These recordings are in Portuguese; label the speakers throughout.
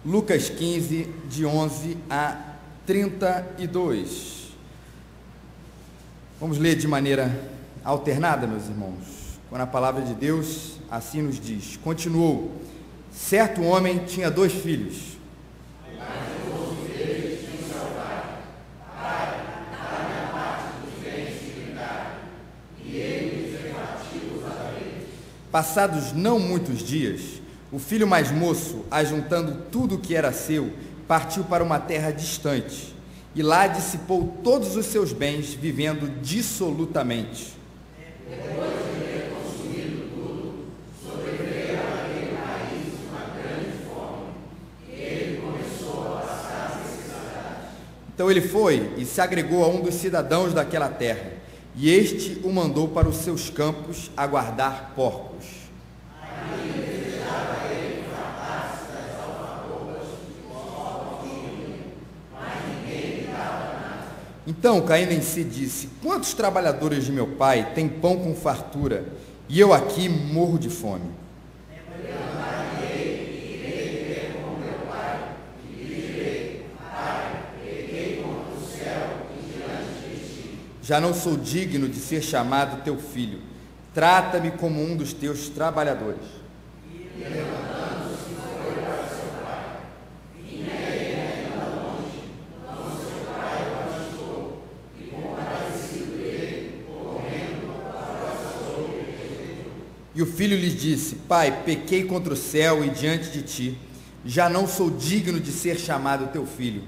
Speaker 1: Lucas 15, de 11 a 32. Vamos ler de maneira alternada, meus irmãos. Quando a palavra de Deus assim nos diz. Continuou: certo homem tinha 2 filhos. Passados não muitos dias, o filho mais moço, ajuntando tudo o que era seu, partiu para uma terra distante, e lá dissipou todos os seus bens, vivendo dissolutamente. Depois de ter consumido tudo, sobreveio àquele país uma grande fome, e ele começou a passar necessidade. Então ele foi e se agregou a um dos cidadãos daquela terra, e este o mandou para os seus campos a guardar porcos. Então, caindo em si, disse: quantos trabalhadores de meu pai têm pão com fartura, e eu aqui morro de fome? Já não sou digno de ser chamado teu filho, trata-me como um dos teus trabalhadores. E o filho lhe disse: pai, pequei contra o céu e diante de ti, já não sou digno de ser chamado teu filho.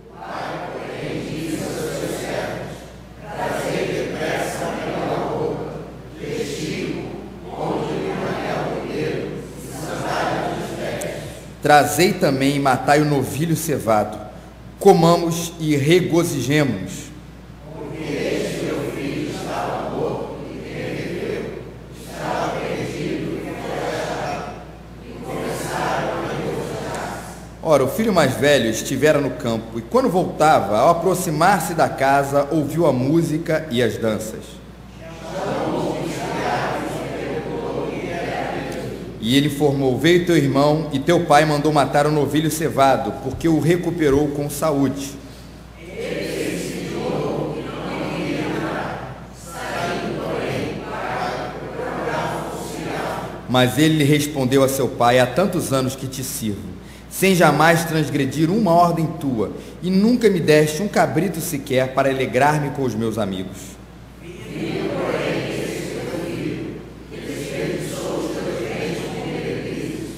Speaker 1: O pai, porém, disse aos seus servos: trazei depressa um anel à boca, vesti-o, ponde-lhe um anel no dedo e sandálias nos pés. Trazei também e matai o novilho cevado, comamos e regozijemo-nos. Ora, o filho mais velho estivera no campo, e quando voltava, ao aproximar-se da casa, ouviu a música e as danças. E ele informou: veio teu irmão, e teu pai mandou matar o novilho cevado, porque o recuperou com saúde. Mas ele lhe respondeu a seu pai: há tantos anos que te sirvo, sem jamais transgredir uma ordem tua, e nunca me deste um cabrito sequer para alegrar-me com os meus amigos. Filho, porém, esse teu filho, que desperdiçou os teus bens com meretrizes,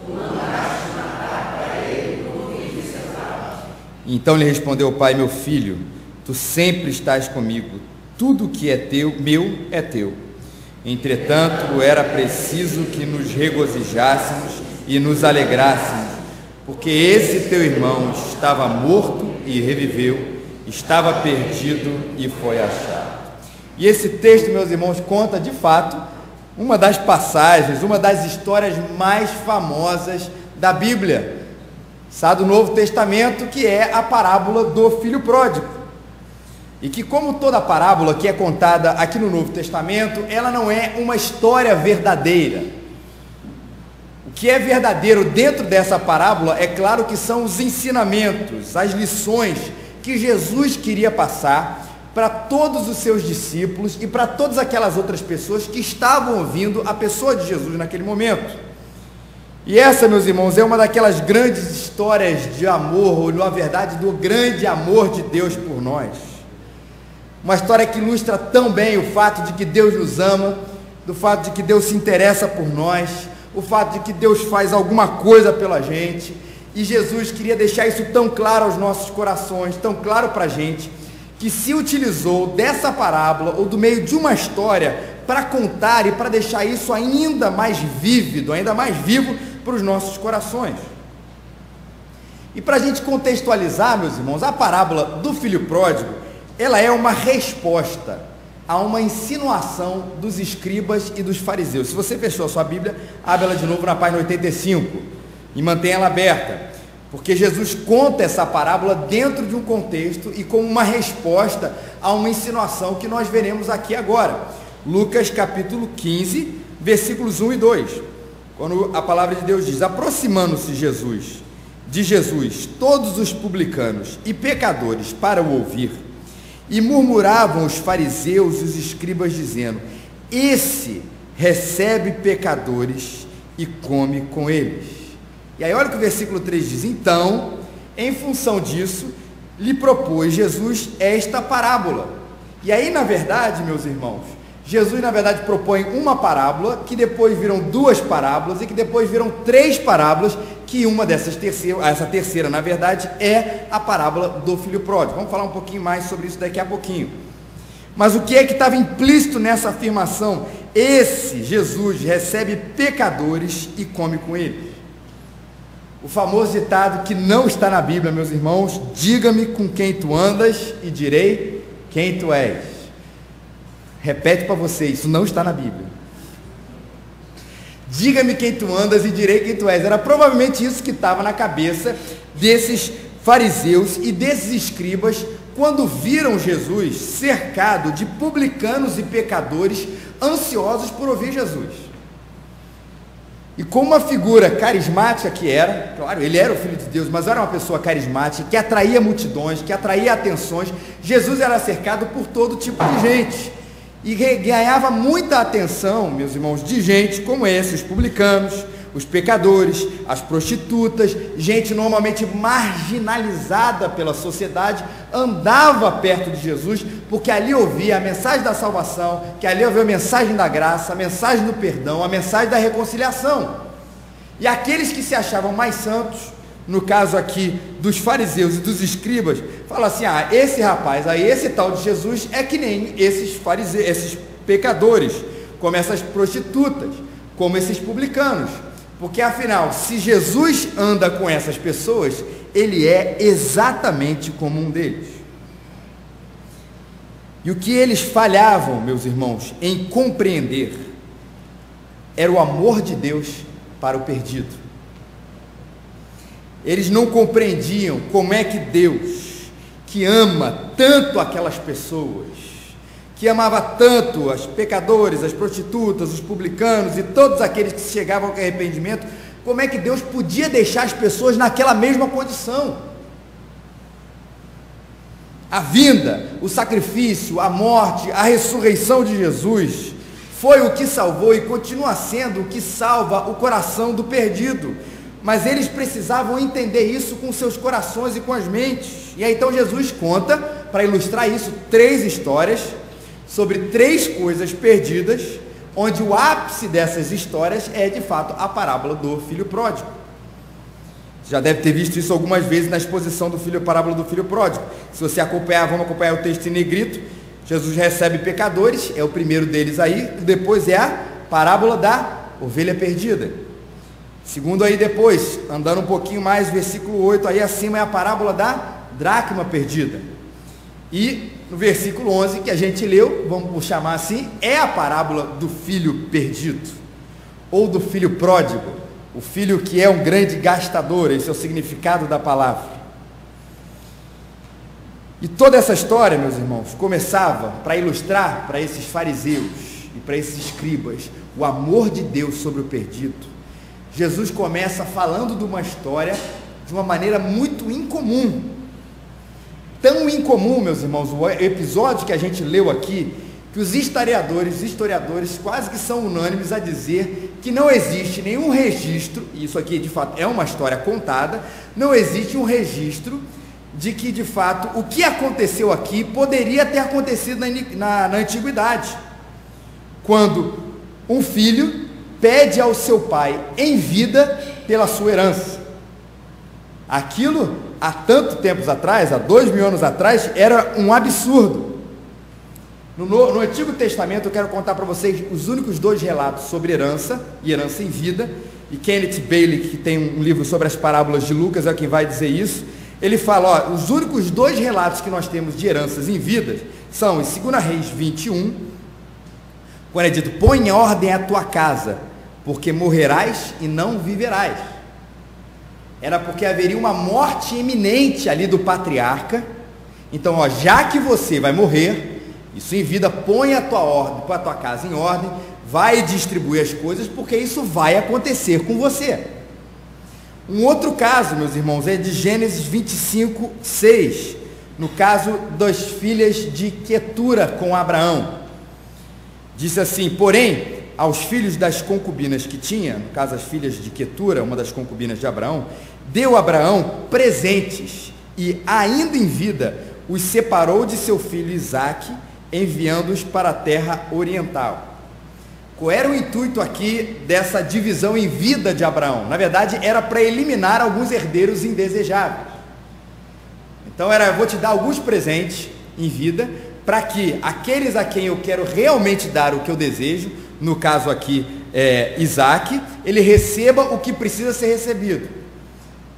Speaker 1: tu mandaste matar para ele o novilho cevado. Então lhe respondeu o pai: meu filho, tu sempre estás comigo, tudo que é teu, meu é teu. Entretanto, era preciso que nos regozijássemos e nos alegrássemos, porque esse teu irmão estava morto e reviveu, estava perdido e foi achado. E esse texto, meus irmãos, conta de fato uma das passagens, uma das histórias mais famosas da Bíblia, do Novo Testamento, que é a parábola do filho pródigo. E que, como toda parábola que é contada aqui no Novo Testamento, ela não é uma história verdadeira. O que é verdadeiro dentro dessa parábola, é claro que são os ensinamentos, as lições que Jesus queria passar para todos os seus discípulos e para todas aquelas outras pessoas que estavam ouvindo a pessoa de Jesus naquele momento. E essa, meus irmãos, é uma daquelas grandes histórias de amor, ou na verdade do grande amor de Deus por nós. Uma história que ilustra tão bem o fato de que Deus nos ama, do fato de que Deus se interessa por nós, o fato de que Deus faz alguma coisa pela gente, e Jesus queria deixar isso tão claro aos nossos corações, tão claro para a gente, que se utilizou dessa parábola, ou do meio de uma história, para contar e para deixar isso ainda mais vívido, ainda mais vivo para os nossos corações. E para a gente contextualizar, meus irmãos, a parábola do filho pródigo, ela é uma resposta a uma insinuação dos escribas e dos fariseus. Se você fechou a sua Bíblia, abre ela de novo na página 85 e mantenha ela aberta, porque Jesus conta essa parábola dentro de um contexto e como uma resposta a uma insinuação que nós veremos aqui agora. Lucas capítulo 15, versículos 1 e 2, quando a palavra de Deus diz: aproximando-se Jesus de Jesus todos os publicanos e pecadores para o ouvir, e murmuravam os fariseus e os escribas, dizendo: esse recebe pecadores e come com eles. E aí olha o que o versículo 3 diz: então, em função disso, lhe propôs Jesus esta parábola. E aí, na verdade, meus irmãos, Jesus, na verdade, propõe uma parábola, que depois viram duas parábolas, e que depois viram três parábolas, que uma dessas essa terceira, na verdade, é a parábola do filho pródigo. Vamos falar um pouquinho mais sobre isso daqui a pouquinho. Mas o que é que estava implícito nessa afirmação? Esse Jesus recebe pecadores e come com eles. O famoso ditado que não está na Bíblia, meus irmãos: diga-me com quem tu andas e direi quem tu és. Repete para você, isso não está na Bíblia. Diga-me quem tu andas e direi quem tu és. Era provavelmente isso que estava na cabeça desses fariseus e desses escribas quando viram Jesus cercado de publicanos e pecadores ansiosos por ouvir Jesus. E como uma figura carismática que era, claro, ele era o Filho de Deus, mas era uma pessoa carismática, que atraía multidões, que atraía atenções, Jesus era cercado por todo tipo de gente. E ganhava muita atenção, meus irmãos, de gente como esses, os publicanos, os pecadores, as prostitutas, gente normalmente marginalizada pela sociedade, andava perto de Jesus, porque ali ouvia a mensagem da salvação, que ali ouvia a mensagem da graça, a mensagem do perdão, a mensagem da reconciliação. E aqueles que se achavam mais santos, no caso aqui dos fariseus e dos escribas, fala assim: esse rapaz aí, esse tal de Jesus é que nem esses fariseus, esses pecadores, como essas prostitutas, como esses publicanos, porque afinal, se Jesus anda com essas pessoas, ele é exatamente como um deles. E o que eles falhavam, meus irmãos, em compreender, era o amor de Deus para o perdido. Eles não compreendiam como é que Deus, que ama tanto aquelas pessoas, que amava tanto os pecadores, as prostitutas, os publicanos e todos aqueles que chegavam ao arrependimento, como é que Deus podia deixar as pessoas naquela mesma condição? A vinda, o sacrifício, a morte, a ressurreição de Jesus foi o que salvou e continua sendo o que salva o coração do perdido. Mas eles precisavam entender isso com seus corações e com as mentes. E aí então Jesus conta, para ilustrar isso, três histórias sobre três coisas perdidas, onde o ápice dessas histórias é de fato a parábola do filho pródigo. Você já deve ter visto isso algumas vezes na exposição parábola do filho pródigo. Se você acompanhar, vamos acompanhar o texto em negrito. Jesus recebe pecadores, é o primeiro deles aí, depois é a parábola da ovelha perdida. Segundo aí depois, andando um pouquinho mais, versículo 8, aí acima é a parábola da dracma perdida. E no versículo 11, que a gente leu, vamos chamar assim, é a parábola do filho perdido, ou do filho pródigo, o filho que é um grande gastador, esse é o significado da palavra. E toda essa história, meus irmãos, começava para ilustrar para esses fariseus e para esses escribas o amor de Deus sobre o perdido. Jesus começa falando de uma história de uma maneira muito incomum, tão incomum, meus irmãos, o episódio que a gente leu aqui, que os historiadores quase que são unânimes a dizer que não existe nenhum registro, e isso aqui de fato é uma história contada, não existe um registro de que de fato o que aconteceu aqui poderia ter acontecido na antiguidade, quando um filho pede ao seu pai em vida pela sua herança. Aquilo, há tanto tempos atrás, há 2000 anos atrás, era um absurdo. No Antigo Testamento, eu quero contar para vocês os únicos dois relatos sobre herança, e herança em vida, e Kenneth Bailey, que tem um livro sobre as parábolas de Lucas, é quem vai dizer isso. Ele fala, os únicos dois relatos que nós temos de heranças em vida são em 2 Reis 21, quando é dito: põe em ordem a tua casa, porque morrerás e não viverás. Era porque haveria uma morte iminente ali do patriarca. Então, já que você vai morrer, isso em vida, põe a tua casa em ordem, vai distribuir as coisas, porque isso vai acontecer com você. Um outro caso, meus irmãos, é de Gênesis 25, 6, no caso das filhas de Quetura com Abraão. Disse assim: porém, aos filhos das concubinas que tinha, no caso as filhas de Quetura, uma das concubinas de Abraão, deu Abraão presentes e, ainda em vida, os separou de seu filho Isaque, enviando-os para a terra oriental. Qual era o intuito aqui dessa divisão em vida de Abraão? Na verdade, era para eliminar alguns herdeiros indesejáveis. Então eu vou te dar alguns presentes em vida, para que aqueles a quem eu quero realmente dar o que eu desejo, no caso aqui Isaque, ele receba o que precisa ser recebido.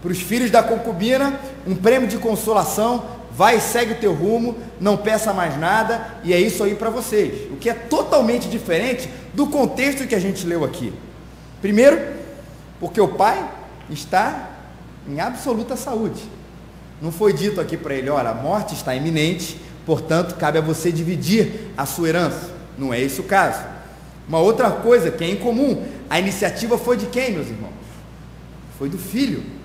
Speaker 1: Para os filhos da concubina, um prêmio de consolação: vai, segue o teu rumo, não peça mais nada, e é isso aí para vocês. O que é totalmente diferente do contexto que a gente leu aqui. Primeiro, porque o pai está em absoluta saúde. Não foi dito aqui para ele: olha, a morte está iminente, portanto, cabe a você dividir a sua herança. Não é esse o caso. Uma outra coisa que é incomum: a iniciativa foi de quem, meus irmãos? Foi do filho.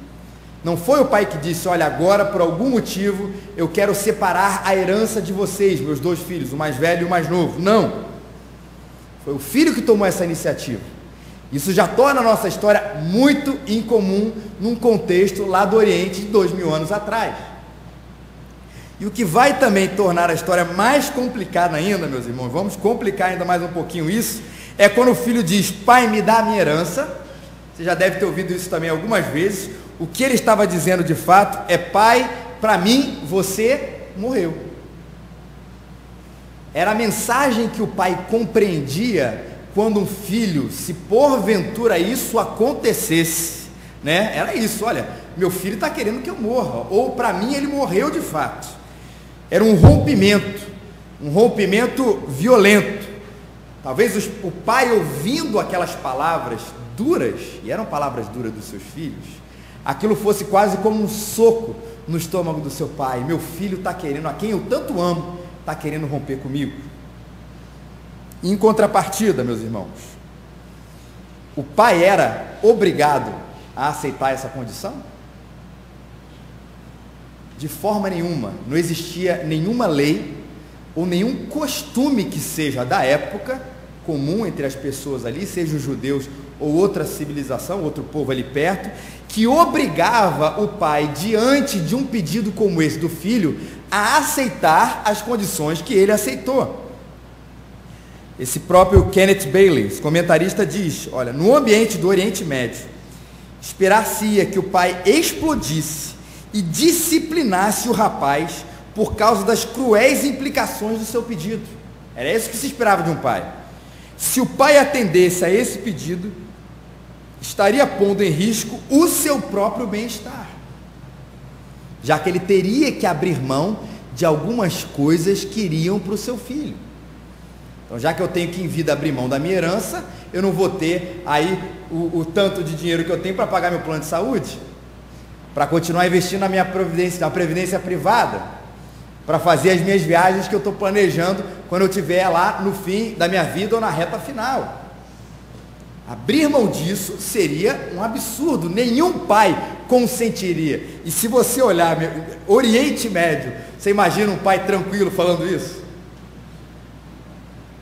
Speaker 1: Não foi o pai que disse: olha, agora por algum motivo eu quero separar a herança de vocês, meus dois filhos, o mais velho e o mais novo. Não. Foi o filho que tomou essa iniciativa. Isso já torna a nossa história muito incomum num contexto lá do Oriente de 2000 anos atrás. E o que vai também tornar a história mais complicada ainda, meus irmãos, vamos complicar ainda mais um pouquinho isso, é quando o filho diz: pai, me dá a minha herança. Você já deve ter ouvido isso também algumas vezes. O que ele estava dizendo de fato é: pai, para mim você morreu. Era a mensagem que o pai compreendia quando um filho, se porventura isso acontecesse, né? Era isso: olha, meu filho está querendo que eu morra, ou para mim ele morreu de fato. Era um rompimento violento. Talvez o pai, ouvindo aquelas palavras duras, e eram palavras duras dos seus filhos, aquilo fosse quase como um soco no estômago do seu pai. Meu filho está querendo, a quem eu tanto amo, está querendo romper comigo. Em contrapartida, meus irmãos, o pai era obrigado a aceitar essa condição? De forma nenhuma. Não existia nenhuma lei ou nenhum costume que seja da época comum entre as pessoas ali, seja os judeus ou outra civilização, outro povo ali perto, que obrigava o pai, diante de um pedido como esse do filho, a aceitar as condições que ele aceitou. Esse próprio Kenneth Bailey, comentarista, diz: olha, no ambiente do Oriente Médio, esperar-se-ia que o pai explodisse e disciplinasse o rapaz por causa das cruéis implicações do seu pedido. Era isso que se esperava de um pai. Se o pai atendesse a esse pedido, estaria pondo em risco o seu próprio bem-estar, já que ele teria que abrir mão de algumas coisas que iriam para o seu filho. Então, já que eu tenho que em vida abrir mão da minha herança, eu não vou ter aí o tanto de dinheiro que eu tenho para pagar meu plano de saúde, para continuar investindo na minha previdência privada, para fazer as minhas viagens que eu estou planejando quando eu estiver lá no fim da minha vida ou na reta final. Abrir mão disso seria um absurdo, nenhum pai consentiria. E se você olhar Oriente Médio, você imagina um pai tranquilo falando isso?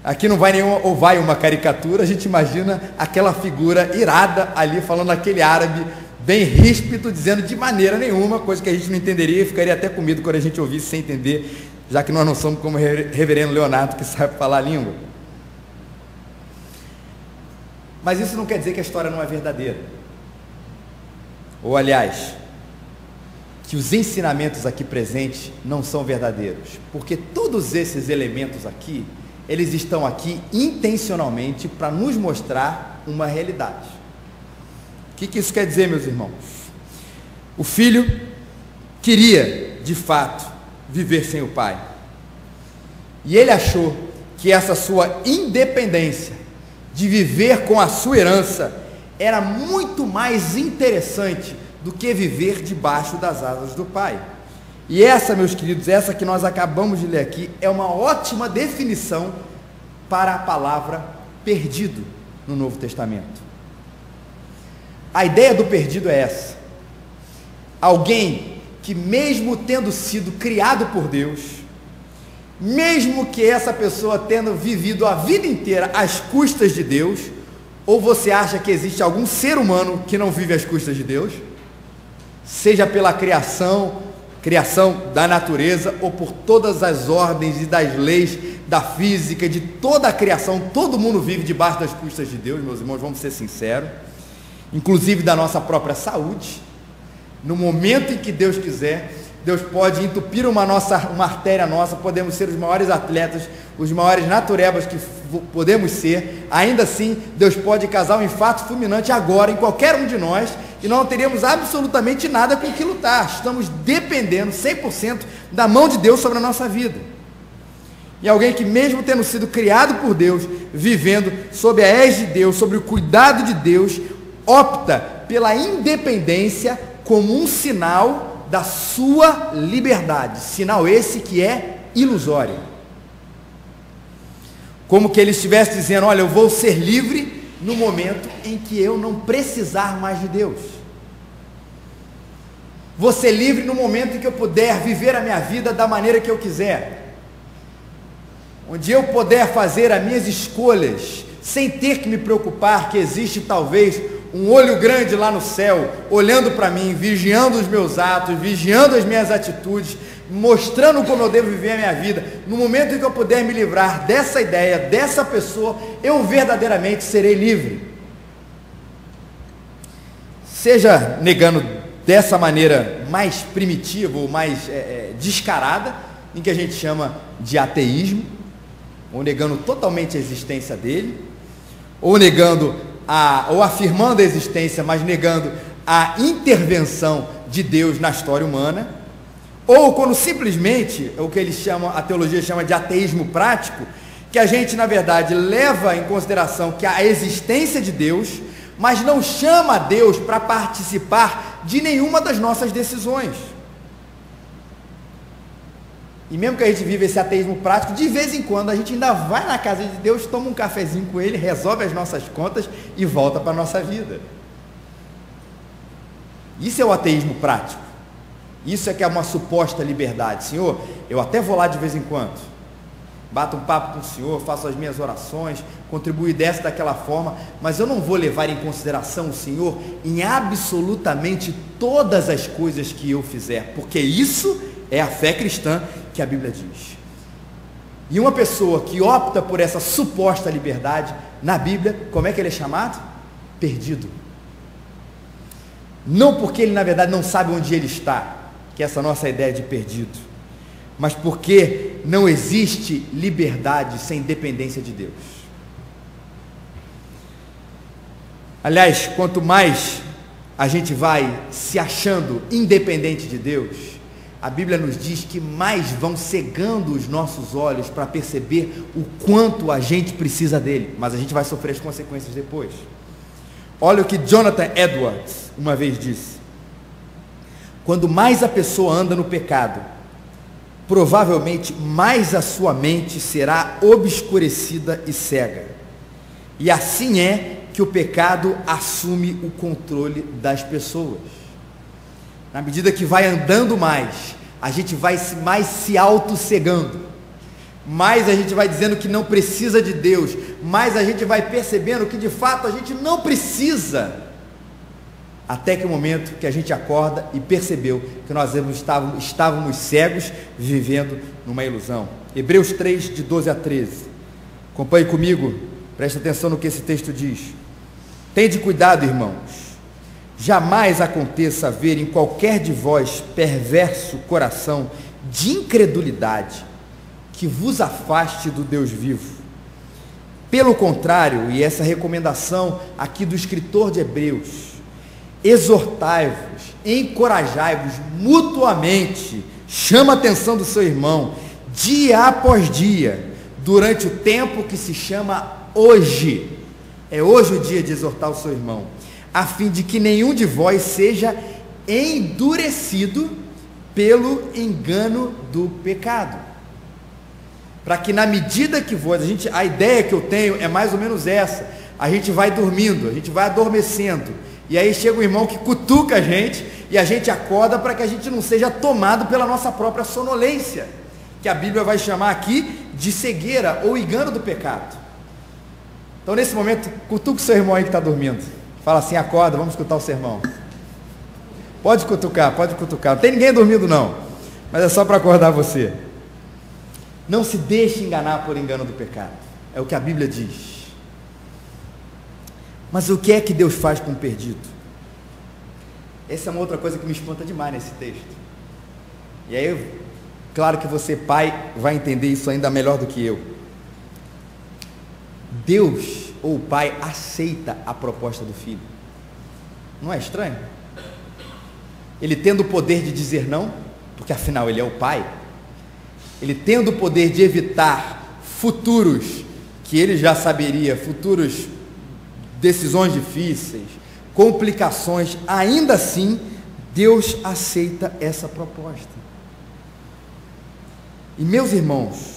Speaker 1: Aqui não vai nenhuma, ou vai uma caricatura, a gente imagina aquela figura irada ali, falando aquele árabe bem ríspido, dizendo de maneira nenhuma, coisa que a gente não entenderia e ficaria até com medo quando a gente ouvisse sem entender, já que nós não somos como o reverendo Leonardo, que sabe falar a língua. Mas isso não quer dizer que a história não é verdadeira. Ou, aliás, que os ensinamentos aqui presentes não são verdadeiros. Porque todos esses elementos aqui, eles estão aqui intencionalmente para nos mostrar uma realidade. O que isso quer dizer, meus irmãos? O filho queria, de fato, viver sem o pai. E ele achou que essa sua independência de viver com a sua herança era muito mais interessante do que viver debaixo das asas do pai. E essa, meus queridos, essa que nós acabamos de ler aqui, é uma ótima definição para a palavra perdido no Novo Testamento. A ideia do perdido é essa: Alguém que, mesmo tendo sido criado por Deus, mesmo que essa pessoa tendo vivido a vida inteira às custas de Deus, ou você acha que existe algum ser humano que não vive às custas de Deus? Seja pela criação da natureza, ou por todas as ordens e das leis da física, de toda a criação, todo mundo vive debaixo das custas de Deus, meus irmãos, vamos ser sinceros, inclusive da nossa própria saúde. No momento em que Deus quiser, Deus pode entupir uma artéria nossa, podemos ser os maiores atletas, os maiores naturebas que podemos ser, ainda assim, Deus pode causar um infarto fulminante agora, em qualquer um de nós, e nós não teríamos absolutamente nada com que lutar, estamos dependendo 100% da mão de Deus sobre a nossa vida. E alguém que, mesmo tendo sido criado por Deus, vivendo sob a égide de Deus, sobre o cuidado de Deus, opta pela independência como um sinal da sua liberdade, sinal esse que é ilusório. Como que ele estivesse dizendo: olha, eu vou ser livre no momento em que eu não precisar mais de Deus. Vou ser livre no momento em que eu puder viver a minha vida da maneira que eu quiser, onde eu puder fazer as minhas escolhas, sem ter que me preocupar que existe talvez um olho grande lá no céu, olhando para mim, vigiando os meus atos, vigiando as minhas atitudes, mostrando como eu devo viver a minha vida. No momento em que eu puder me livrar dessa ideia, dessa pessoa, eu verdadeiramente serei livre. Seja negando dessa maneira mais primitiva ou mais descarada, em que a gente chama de ateísmo, ou negando totalmente a existência dele, ou negando ou afirmando a existência, mas negando a intervenção de Deus na história humana, ou quando simplesmente, o que eles chamam, a teologia chama de ateísmo prático, que a gente na verdade leva em consideração que a existência de Deus, mas não chama a Deus para participar de nenhuma das nossas decisões. E mesmo que a gente vive esse ateísmo prático, de vez em quando a gente ainda vai na casa de Deus, toma um cafezinho com Ele, resolve as nossas contas e volta para a nossa vida. Isso é o ateísmo prático. Isso é que é uma suposta liberdade. Senhor, eu até vou lá de vez em quando, bato um papo com o Senhor, faço as minhas orações, contribuo dessa daquela forma, mas eu não vou levar em consideração o Senhor em absolutamente todas as coisas que eu fizer, porque isso é a fé cristã que a Bíblia diz. E uma pessoa que opta por essa suposta liberdade, na Bíblia, como é que ele é chamado? Perdido. Não porque ele na verdade não sabe onde ele está, que é essa nossa ideia de perdido, mas porque não existe liberdade sem dependência de Deus. Aliás, quanto mais a gente vai se achando independente de Deus, a Bíblia nos diz que mais vão cegando os nossos olhos para perceber o quanto a gente precisa dele, mas a gente vai sofrer as consequências depois. Olha o que Jonathan Edwards uma vez disse: quando mais a pessoa anda no pecado, provavelmente mais a sua mente será obscurecida e cega. E assim é que o pecado assume o controle das pessoas. Na medida que vai andando mais, a gente vai mais se auto-cegando, mais a gente vai dizendo que não precisa de Deus, mais a gente vai percebendo que de fato a gente não precisa, até que o momento que a gente acorda e percebeu que nós estávamos cegos, vivendo numa ilusão. Hebreus 3, de 12 a 13. Acompanhe comigo, preste atenção no que esse texto diz. Tende cuidado, irmãos, jamais aconteça haver em qualquer de vós perverso coração de incredulidade que vos afaste do Deus vivo. Pelo contrário, e essa recomendação aqui do escritor de Hebreus, exortai-vos, encorajai-vos mutuamente, chama a atenção do seu irmão, dia após dia, durante o tempo que se chama hoje. É hoje o dia de exortar o seu irmão, a fim de que nenhum de vós seja endurecido pelo engano do pecado. Para que na medida que vós, a ideia que eu tenho é mais ou menos essa, a gente vai dormindo, a gente vai adormecendo, e aí chega um irmão que cutuca a gente e a gente acorda para que a gente não seja tomado pela nossa própria sonolência, que a Bíblia vai chamar aqui de cegueira ou engano do pecado. Então nesse momento, cutuca o seu irmão aí que está dormindo, fala assim: acorda, vamos escutar o sermão. Pode cutucar, não tem ninguém dormindo não, mas é só para acordar você. Não se deixe enganar por engano do pecado, é o que a Bíblia diz. Mas o que é que Deus faz com o perdido? Essa é uma outra coisa que me espanta demais nesse texto. E aí, claro que você, pai, vai entender isso ainda melhor do que eu. Deus, ou o pai, aceita a proposta do filho. Não é estranho? Ele tendo o poder de dizer não, porque afinal ele é o pai, ele tendo o poder de evitar futuros que ele já saberia, futuros decisões difíceis, complicações, ainda assim, Deus aceita essa proposta. E meus irmãos,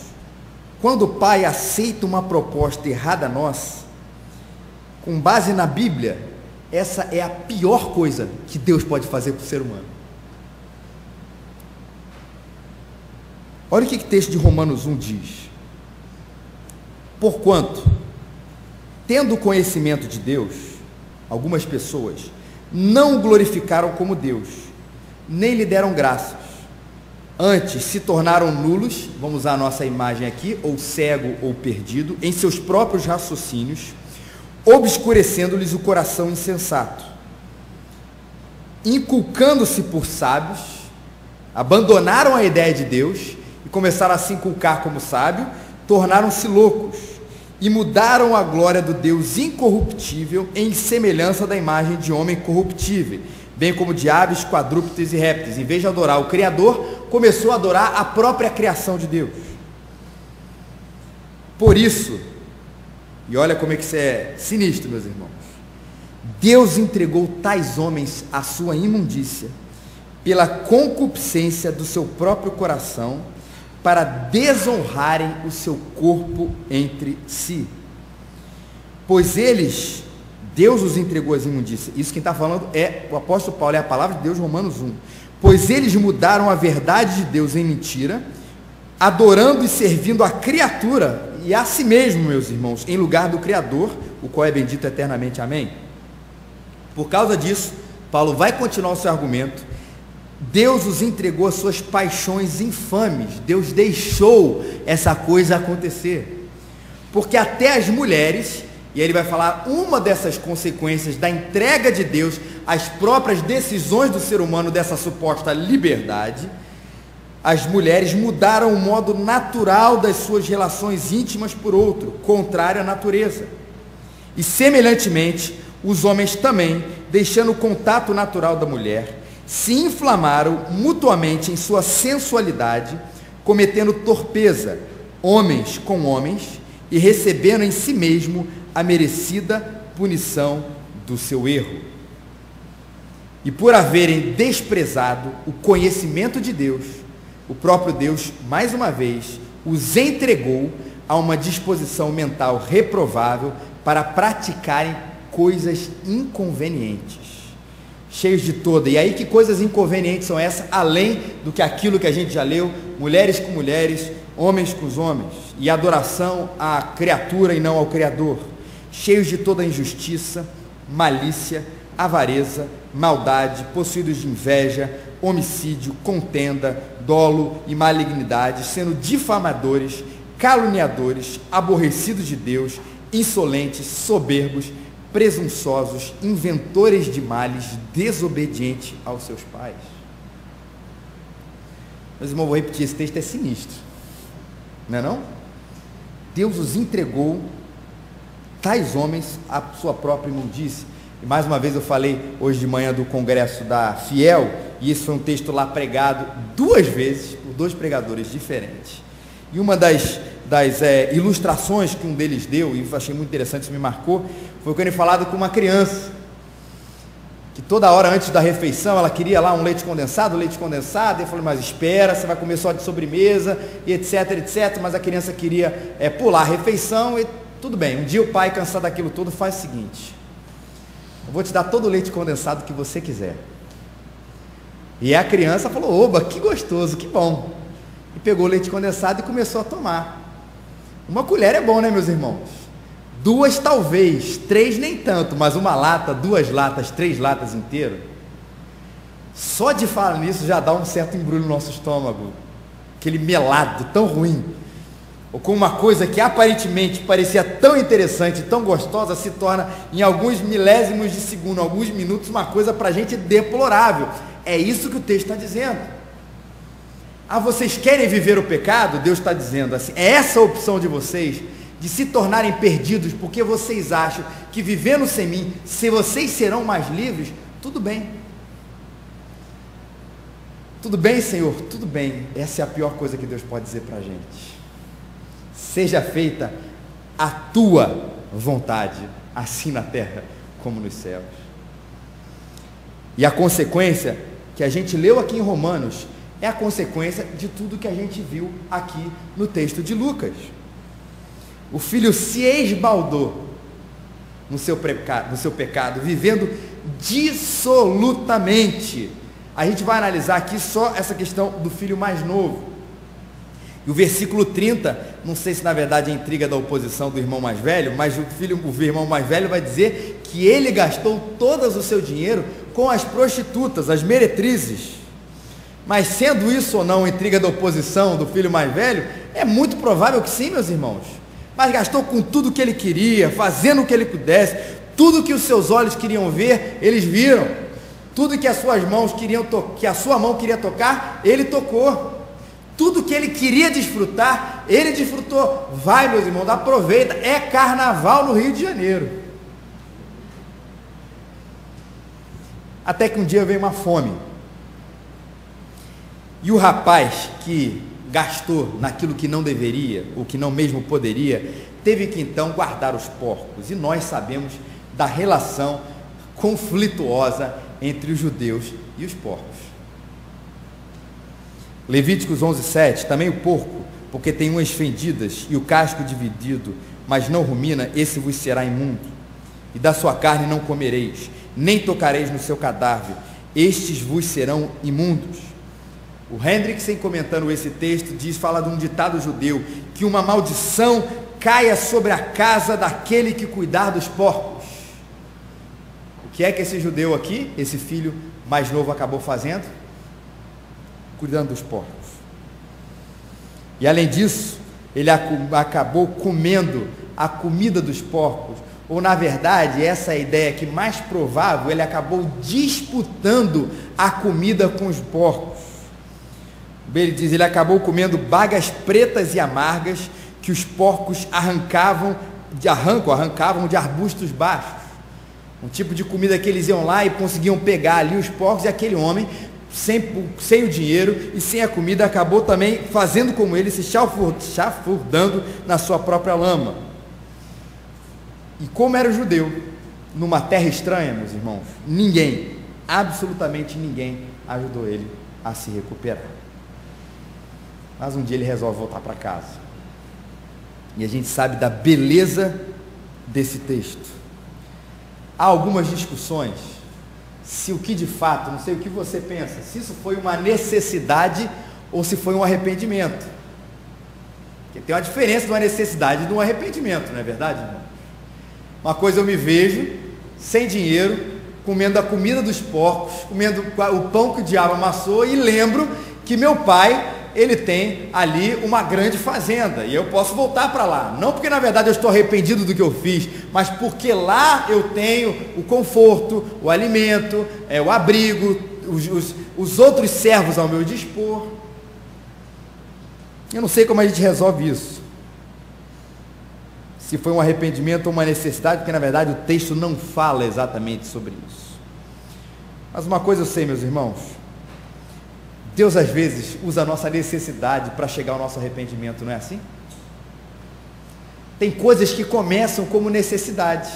Speaker 1: quando o pai aceita uma proposta errada nossa, com base na Bíblia, essa é a pior coisa que Deus pode fazer para o ser humano. Olha o que o texto de Romanos 1 diz: porquanto, tendo conhecimento de Deus, algumas pessoas não o glorificaram como Deus, nem lhe deram graças, antes se tornaram nulos, vamos usar a nossa imagem aqui, ou cego ou perdido, em seus próprios raciocínios, obscurecendo-lhes o coração insensato, inculcando-se por sábios, abandonaram a ideia de Deus e começaram a se inculcar como sábio, tornaram-se loucos e mudaram a glória do Deus incorruptível em semelhança da imagem de homem corruptível, bem como de aves, quadrúpedes e répteis. Em vez de adorar o Criador, começou a adorar a própria criação de Deus. Por isso, e olha como é que isso é sinistro, meus irmãos, Deus entregou tais homens à sua imundícia, pela concupiscência do seu próprio coração, para desonrarem o seu corpo entre si. Pois eles, Deus os entregou às imundícias. Isso quem está falando é o apóstolo Paulo, é a palavra de Deus, Romanos 1. Pois eles mudaram a verdade de Deus em mentira, adorando e servindo a criatura e a si mesmo, meus irmãos, em lugar do Criador, o qual é bendito eternamente. Amém? Por causa disso, Paulo vai continuar o seu argumento. Deus os entregou às suas paixões infames. Deus deixou essa coisa acontecer, porque até as mulheres, e ele vai falar uma dessas consequências da entrega de Deus às próprias decisões do ser humano, dessa suposta liberdade, as mulheres mudaram o modo natural das suas relações íntimas por outro, contrário à natureza. E semelhantemente, os homens também, deixando o contato natural da mulher, se inflamaram mutuamente em sua sensualidade, cometendo torpeza, homens com homens, e recebendo em si mesmo a merecida punição do seu erro. E por haverem desprezado o conhecimento de Deus, o próprio Deus, mais uma vez, os entregou a uma disposição mental reprovável para praticarem coisas inconvenientes, cheios de toda. E aí, que coisas inconvenientes são essas, além do que aquilo que a gente já leu: mulheres com mulheres, homens com os homens, e adoração à criatura e não ao Criador, cheios de toda injustiça, malícia, avareza, maldade, possuídos de inveja, homicídio, contenda, dolo e malignidade, sendo difamadores, caluniadores, aborrecidos de Deus, insolentes, soberbos, presunçosos, inventores de males, desobedientes aos seus pais. Meus irmãos, vou repetir, esse texto é sinistro, não é não? Deus os entregou, tais homens, à sua própria imundície. E mais uma vez eu falei hoje de manhã do congresso da Fiel, e esse foi um texto lá pregado 2 vezes, por 2 pregadores diferentes. E uma das ilustrações que um deles deu, e eu achei muito interessante, isso me marcou, foi quando ele falado com uma criança, que toda hora antes da refeição, ela queria lá um leite condensado, e falou: mas espera, você vai comer só de sobremesa, e etc, mas a criança queria pular a refeição, e tudo bem. Um dia o pai, cansado daquilo tudo, faz o seguinte: eu vou te dar todo o leite condensado que você quiser, E a criança falou: oba, que gostoso, que bom. E pegou o leite condensado e começou a tomar. Uma colher é bom, né, meus irmãos? 2 talvez, 3 nem tanto, mas uma lata, 2 latas, 3 latas inteiras. Só de falar nisso já dá um certo embrulho no nosso estômago. Aquele melado tão ruim. Ou com uma coisa que aparentemente parecia tão interessante, tão gostosa, se torna em alguns milésimos de segundo, alguns minutos, uma coisa para a gente deplorável. É isso que o texto está dizendo. Ah, vocês querem viver o pecado? Deus está dizendo assim, é essa a opção de vocês, de se tornarem perdidos, porque vocês acham que vivendo sem mim, se vocês serão mais livres, tudo bem. Tudo bem, Senhor? Tudo bem. Essa é a pior coisa que Deus pode dizer para a gente. Seja feita a tua vontade, assim na terra como nos céus. E a consequência que a gente leu aqui em Romanos é a consequência de tudo que a gente viu aqui no texto de Lucas. O filho se esbaldou no seu pecado, vivendo dissolutamente. A gente vai analisar aqui só essa questão do filho mais novo. E o versículo 30, não sei se na verdade é intriga da oposição do irmão mais velho, mas o irmão mais velho vai dizer que ele gastou todo o seu dinheiro com as prostitutas, as meretrizes. Mas sendo isso ou não intriga da oposição do filho mais velho, é muito provável que sim, meus irmãos. Mas gastou com tudo o que ele queria, fazendo o que ele pudesse, tudo que os seus olhos queriam ver, eles viram. Tudo que as suas mãos queriam que a sua mão queria tocar, ele tocou. Tudo que ele queria desfrutar, ele desfrutou. Vai, meus irmãos, aproveita. É carnaval no Rio de Janeiro. Até que um dia veio uma fome. E o rapaz que gastou naquilo que não deveria, ou que não mesmo poderia, teve que então guardar os porcos. E nós sabemos da relação conflituosa entre os judeus e os porcos. Levíticos 11:7, também o porco, porque tem unhas fendidas e o casco dividido, mas não rumina, esse vos será imundo. E da sua carne não comereis, nem tocareis no seu cadáver, estes vos serão imundos. O Hendrickson, comentando esse texto, fala de um ditado judeu, que uma maldição caia sobre a casa daquele que cuidar dos porcos. O que é que esse judeu aqui, esse filho mais novo, acabou fazendo? Cuidando dos porcos. E além disso, ele acabou comendo a comida dos porcos, ou na verdade, essa é a ideia que mais provável, ele acabou disputando a comida com os porcos. Ele diz, ele acabou comendo bagas pretas e amargas que os porcos arrancavam de arbustos baixos. Um tipo de comida que eles iam lá e conseguiam pegar ali os porcos, e aquele homem, sem o dinheiro e sem a comida, acabou também fazendo como ele, se chafurdando na sua própria lama. E como era o judeu, numa terra estranha, meus irmãos, ninguém, absolutamente ninguém, ajudou ele a se recuperar. Mas um dia ele resolve voltar para casa. E a gente sabe da beleza desse texto. Há algumas discussões se o que de fato, não sei o que você pensa, se isso foi uma necessidade ou se foi um arrependimento. Porque tem uma diferença de uma necessidade e de um arrependimento, não é verdade, irmão? Uma coisa, eu me vejo sem dinheiro, comendo a comida dos porcos, comendo o pão que o diabo amassou, e lembro que meu pai, ele tem ali uma grande fazenda, e eu posso voltar para lá, não porque na verdade eu estou arrependido do que eu fiz, mas porque lá eu tenho o conforto, o alimento, o abrigo, os outros servos ao meu dispor. Eu não sei como a gente resolve isso, se foi um arrependimento ou uma necessidade, porque na verdade o texto não fala exatamente sobre isso. Mas uma coisa eu sei, meus irmãos, Deus às vezes usa a nossa necessidade para chegar ao nosso arrependimento, não é assim? Tem coisas que começam como necessidade,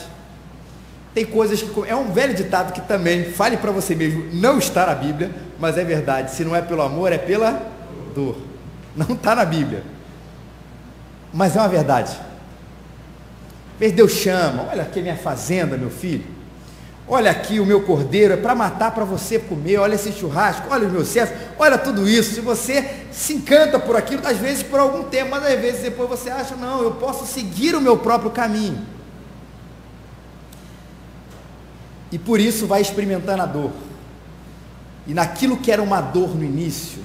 Speaker 1: tem coisas que... É um velho ditado que também, fale para você mesmo, não está na Bíblia, mas é verdade, se não é pelo amor, é pela dor. Não está na Bíblia, mas é uma verdade. Deus chama, olha aqui a minha fazenda, meu filho, olha aqui o meu cordeiro, é para matar, para você comer, olha esse churrasco, olha os meus servos, olha tudo isso. Se você se encanta por aquilo, às vezes por algum tempo, mas às vezes depois você acha, não, eu posso seguir o meu próprio caminho. E por isso vai experimentando a dor. E naquilo que era uma dor no início,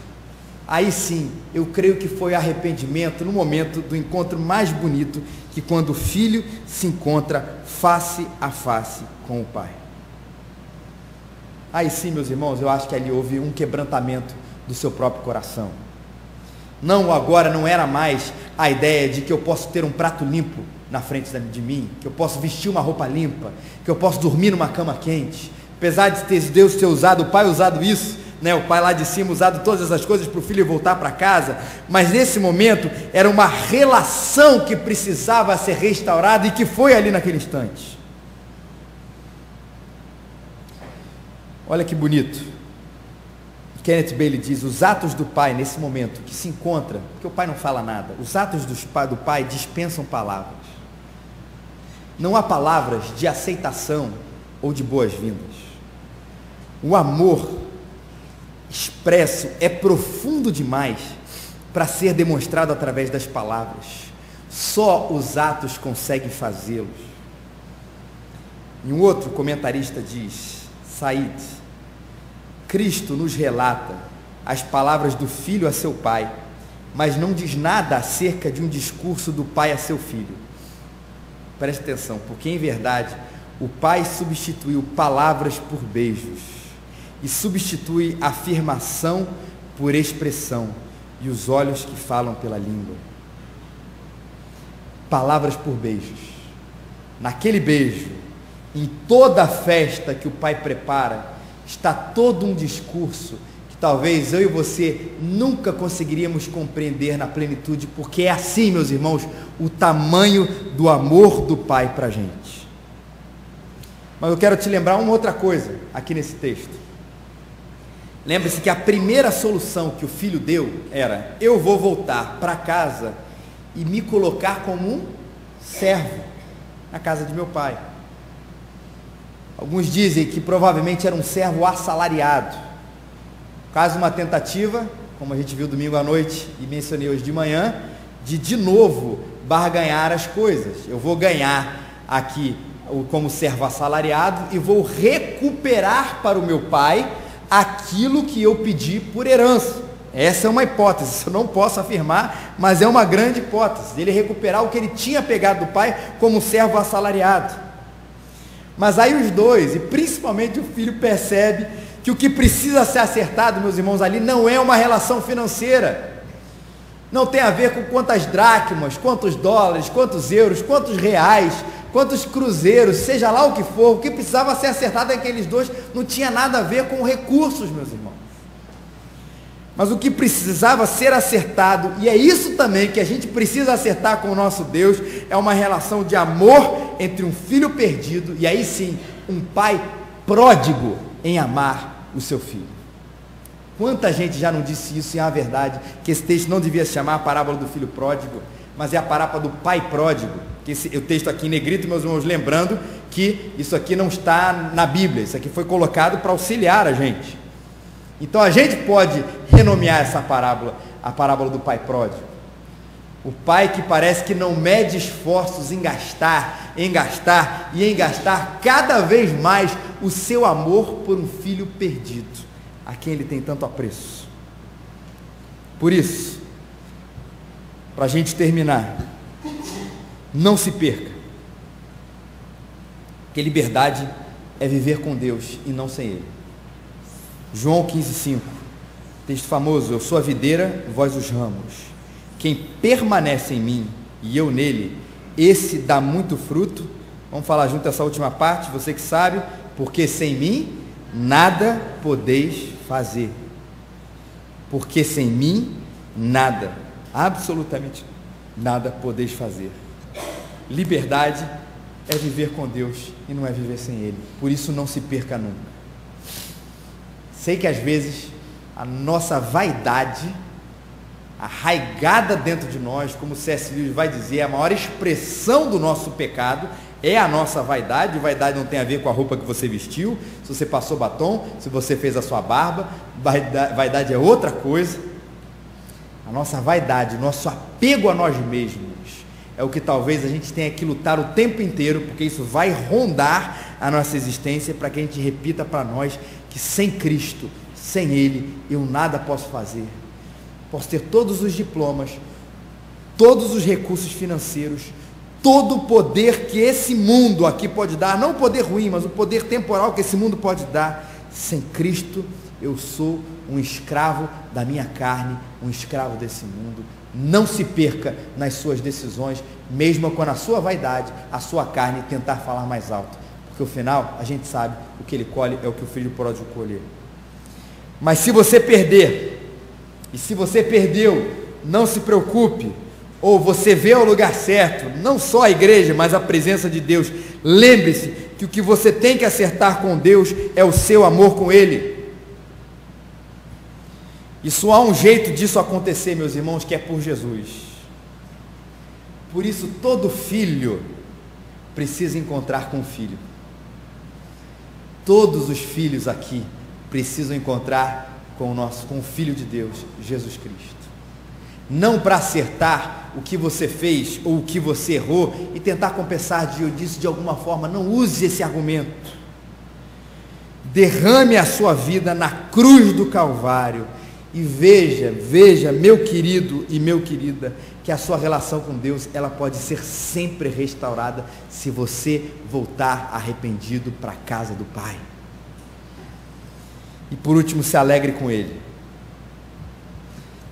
Speaker 1: aí sim, eu creio que foi arrependimento no momento do encontro mais bonito, que quando o filho se encontra face a face com o pai. Aí sim, meus irmãos, eu acho que ali houve um quebrantamento do seu próprio coração. Não, agora não era mais a ideia de que eu posso ter um prato limpo na frente de mim, que eu posso vestir uma roupa limpa, que eu posso dormir numa cama quente. Apesar de Deus ter usado, o pai usado isso, né? O pai lá de cima usado todas essas coisas para o filho voltar para casa, mas nesse momento era uma relação que precisava ser restaurada e que foi ali naquele instante. Olha que bonito. Kenneth Bailey diz: os atos do pai nesse momento que se encontra, porque o pai não fala nada, os atos do pai dispensam palavras. Não há palavras de aceitação ou de boas-vindas. O amor expresso é profundo demais para ser demonstrado através das palavras. Só os atos conseguem fazê-los. E um outro comentarista diz, Said: Cristo nos relata as palavras do filho a seu pai, mas não diz nada acerca de um discurso do pai a seu filho. Preste atenção, porque em verdade o pai substituiu palavras por beijos e substitui afirmação por expressão e os olhos que falam pela língua. Palavras por beijos. Naquele beijo, em toda a festa que o pai prepara, está todo um discurso que talvez eu e você nunca conseguiríamos compreender na plenitude, porque é assim, meus irmãos, o tamanho do amor do pai para a gente. Mas eu quero te lembrar uma outra coisa aqui nesse texto. Lembre-se que a primeira solução que o filho deu era: eu vou voltar para casa e me colocar como um servo na casa de meu pai. Alguns dizem que provavelmente era um servo assalariado. Caso uma tentativa, como a gente viu domingo à noite e mencionei hoje de manhã, de novo barganhar as coisas. Eu vou ganhar aqui como servo assalariado e vou recuperar para o meu pai aquilo que eu pedi por herança. Essa é uma hipótese, eu não posso afirmar, mas é uma grande hipótese, ele recuperar o que ele tinha pegado do pai como servo assalariado. Mas aí os dois, e principalmente o filho, percebe que o que precisa ser acertado, meus irmãos, ali não é uma relação financeira, não tem a ver com quantas dracmas, quantos dólares, quantos euros, quantos reais, quantos cruzeiros, seja lá o que for. O que precisava ser acertado naqueles dois não tinha nada a ver com recursos, meus irmãos. Mas o que precisava ser acertado, e é isso também que a gente precisa acertar com o nosso Deus, é uma relação de amor entre um filho perdido, e aí sim, um pai pródigo em amar o seu filho. Quanta gente já não disse isso, e é a verdade, que esse texto não devia se chamar a parábola do filho pródigo, mas é a parábola do pai pródigo, que o texto aqui em negrito, meus irmãos, lembrando que isso aqui não está na Bíblia, isso aqui foi colocado para auxiliar a gente. Então a gente pode renomear essa parábola, a parábola do pai pródigo. O pai que parece que não mede esforços em gastar cada vez mais o seu amor por um filho perdido, a quem ele tem tanto apreço. Por isso, para a gente terminar, não se perca, porque liberdade é viver com Deus e não sem Ele. João 15,5, texto famoso: eu sou a videira, vós os ramos. Quem permanece em mim e eu nele, esse dá muito fruto. Vamos falar junto essa última parte, você que sabe, porque sem mim nada podeis fazer. Porque sem mim nada, absolutamente nada podeis fazer. Liberdade é viver com Deus e não é viver sem Ele. Por isso não se perca nunca. Sei que às vezes a nossa vaidade, arraigada dentro de nós, como C.S. Lewis vai dizer, a maior expressão do nosso pecado é a nossa vaidade. Vaidade não tem a ver com a roupa que você vestiu, se você passou batom, se você fez a sua barba. Vaidade é outra coisa. A nossa vaidade, nosso apego a nós mesmos, é o que talvez a gente tenha que lutar o tempo inteiro, porque isso vai rondar a nossa existência, para que a gente repita para nós que sem Cristo, sem Ele, eu nada posso fazer. Posso ter todos os diplomas, todos os recursos financeiros, todo o poder que esse mundo aqui pode dar, não o poder ruim, mas o poder temporal que esse mundo pode dar. Sem Cristo, eu sou um escravo da minha carne, um escravo desse mundo. Não se perca nas suas decisões, mesmo quando a sua vaidade, a sua carne tentar falar mais alto, porque no final a gente sabe o que ele colhe é o que o filho pródigo colheu. Mas se você perder, e se você perdeu, não se preocupe, ou você vê o lugar certo, não só a igreja, mas a presença de Deus. Lembre-se que o que você tem que acertar com Deus é o seu amor com Ele. E só há um jeito disso acontecer, meus irmãos, que é por Jesus. Por isso todo filho precisa encontrar com o filho. Todos os filhos aqui precisam encontrar com o Filho de Deus, Jesus Cristo. Não para acertar o que você fez ou o que você errou e tentar compensar disso de alguma forma. Não use esse argumento. Derrame a sua vida na cruz do Calvário e veja, meu querido e meu querida, que a sua relação com Deus, ela pode ser sempre restaurada se você voltar arrependido para a casa do Pai. E por último, se alegre com Ele.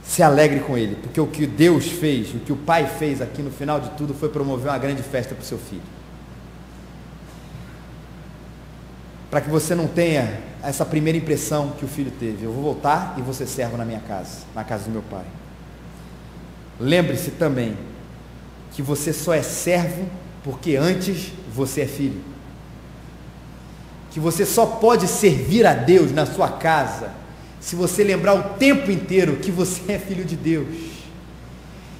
Speaker 1: Se alegre com Ele, porque o que Deus fez, o que o Pai fez aqui no final de tudo, foi promover uma grande festa para o seu filho. Para que você não tenha essa primeira impressão que o filho teve: eu vou voltar e vou ser servo na minha casa, na casa do meu pai. Lembre-se também que você só é servo porque antes você é filho. Que você só pode servir a Deus na sua casa se você lembrar o tempo inteiro que você é filho de Deus.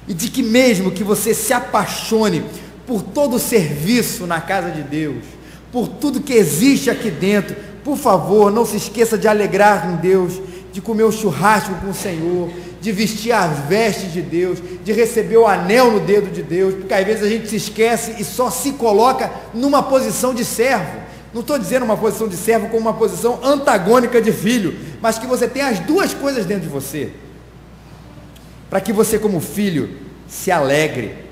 Speaker 1: E de que mesmo que você se apaixone por todo o serviço na casa de Deus, por tudo que existe aqui dentro, por favor, não se esqueça de alegrar em Deus, de comer o churrasco com o Senhor, de vestir as vestes de Deus, de receber o anel no dedo de Deus, porque às vezes a gente se esquece e só se coloca numa posição de servo. Não estou dizendo uma posição de servo como uma posição antagônica de filho, mas que você tem as duas coisas dentro de você, para que você como filho se alegre,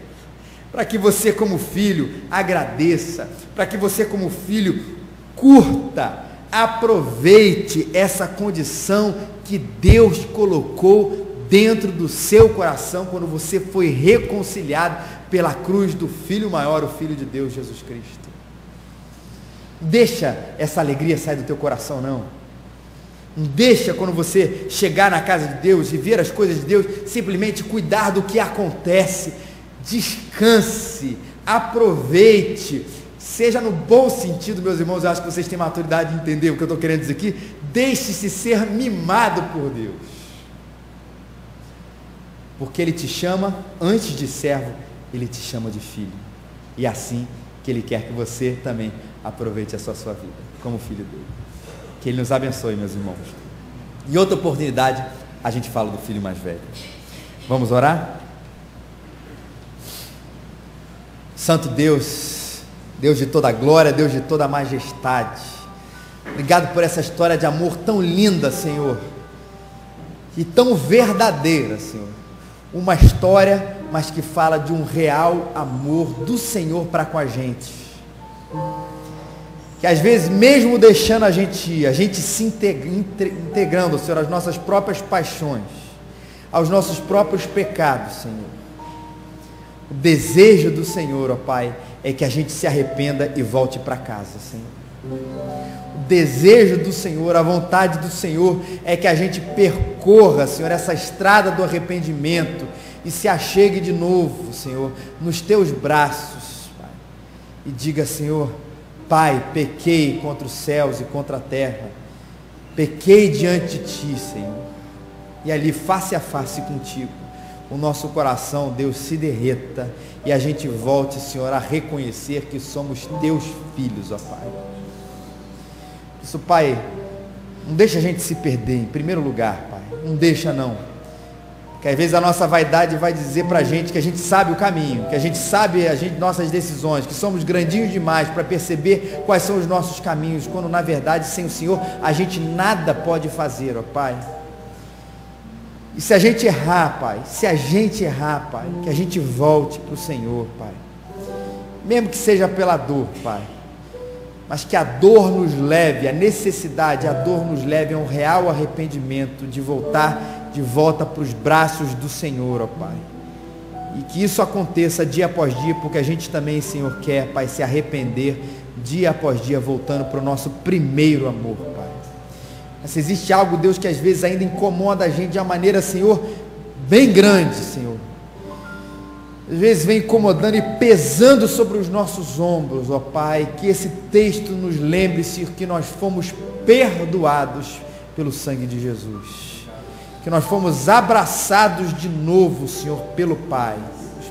Speaker 1: para que você como filho agradeça, para que você como filho curta, aproveite essa condição que Deus colocou dentro do seu coração quando você foi reconciliado pela cruz do Filho maior, o Filho de Deus, Jesus Cristo. Deixa essa alegria sair do teu coração, não. Não deixa, quando você chegar na casa de Deus e ver as coisas de Deus, simplesmente cuidar do que acontece. Descanse, aproveite, seja no bom sentido, meus irmãos. Eu acho que vocês têm maturidade de entender o que eu estou querendo dizer aqui. Deixe-se ser mimado por Deus, porque Ele te chama, antes de servo, Ele te chama de filho, e assim que Ele quer que você também aproveite a sua vida, como filho dele. Que Ele nos abençoe, meus irmãos. Em outra oportunidade, a gente fala do filho mais velho. Vamos orar? Santo Deus, Deus de toda glória, Deus de toda majestade, obrigado por essa história de amor tão linda, Senhor, e tão verdadeira, Senhor. Uma história, mas que fala de um real amor do Senhor para com a gente, que às vezes, mesmo deixando a gente ir, a gente se integrando, Senhor, às nossas próprias paixões, aos nossos próprios pecados, Senhor. O desejo do Senhor, ó Pai, é que a gente se arrependa e volte para casa, Senhor. O desejo do Senhor, a vontade do Senhor é que a gente percorra, Senhor, essa estrada do arrependimento e se achegue de novo, Senhor, nos teus braços, Pai, e diga: Senhor, Pai, pequei contra os céus e contra a terra, pequei diante de Ti, Senhor, e ali face a face contigo, o nosso coração, Deus, se derreta e a gente volte, Senhor, a reconhecer que somos teus filhos, ó Pai. Isso, Pai, não deixa a gente se perder, em primeiro lugar, Pai, não deixa não, porque às vezes a nossa vaidade vai dizer pra gente que a gente sabe o caminho, que a gente sabe nossas decisões, que somos grandinhos demais para perceber quais são os nossos caminhos, quando na verdade sem o Senhor a gente nada pode fazer, ó Pai. E se a gente errar, Pai, Pai, que a gente volte para o Senhor, Pai, mesmo que seja pela dor, Pai, mas que a dor nos leve, a necessidade, a dor nos leve a um real arrependimento, de voltar de volta para os braços do Senhor, ó Pai, e que isso aconteça dia após dia, porque a gente também, Senhor, quer, Pai, se arrepender dia após dia, voltando para o nosso primeiro amor, Pai. Se existe algo, Deus, que às vezes ainda incomoda a gente de uma maneira, Senhor, bem grande, Senhor, às vezes vem incomodando e pesando sobre os nossos ombros, ó Pai, que esse texto nos lembre, Senhor, que nós fomos perdoados pelo sangue de Jesus, que nós fomos abraçados de novo, Senhor, pelo Pai,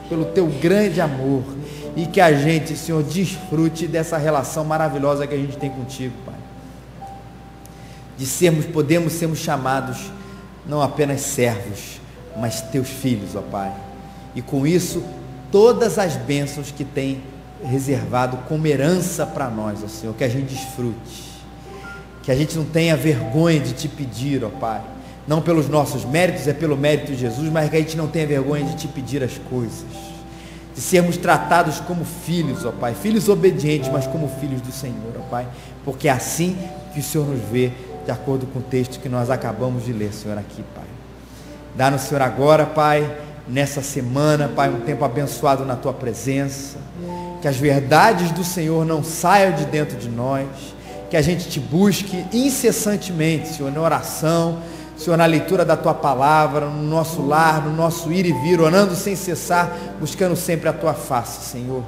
Speaker 1: pelo teu grande amor, e que a gente, Senhor, desfrute dessa relação maravilhosa que a gente tem contigo, Pai. Podemos sermos chamados não apenas servos, mas teus filhos, ó Pai, e com isso todas as bênçãos que tem reservado como herança para nós, ó Senhor, que a gente desfrute, que a gente não tenha vergonha de te pedir, ó Pai, não pelos nossos méritos, é pelo mérito de Jesus, mas que a gente não tenha vergonha de te pedir as coisas, de sermos tratados como filhos, ó Pai, filhos obedientes, mas como filhos do Senhor, ó Pai, porque é assim que o Senhor nos vê, de acordo com o texto que nós acabamos de ler, Senhor, aqui, Pai. Dá-nos, Senhor, agora, Pai, nessa semana, Pai, um tempo abençoado na Tua presença, que as verdades do Senhor não saiam de dentro de nós, que a gente te busque incessantemente, Senhor, na oração, Senhor, na leitura da Tua palavra, no nosso lar, no nosso ir e vir, orando sem cessar, buscando sempre a Tua face, Senhor.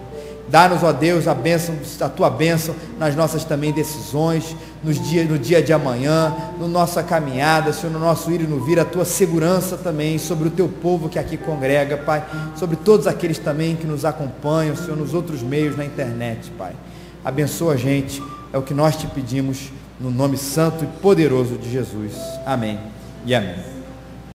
Speaker 1: Dá-nos, ó Deus, a Tua bênção nas nossas também decisões, no dia de amanhã, na nossa caminhada, Senhor, no nosso ir e no vir, a Tua segurança também sobre o Teu povo que aqui congrega, Pai, sobre todos aqueles também que nos acompanham, Senhor, nos outros meios, na internet, Pai. Abençoa a gente, é o que nós te pedimos, no nome santo e poderoso de Jesus. Amém e amém.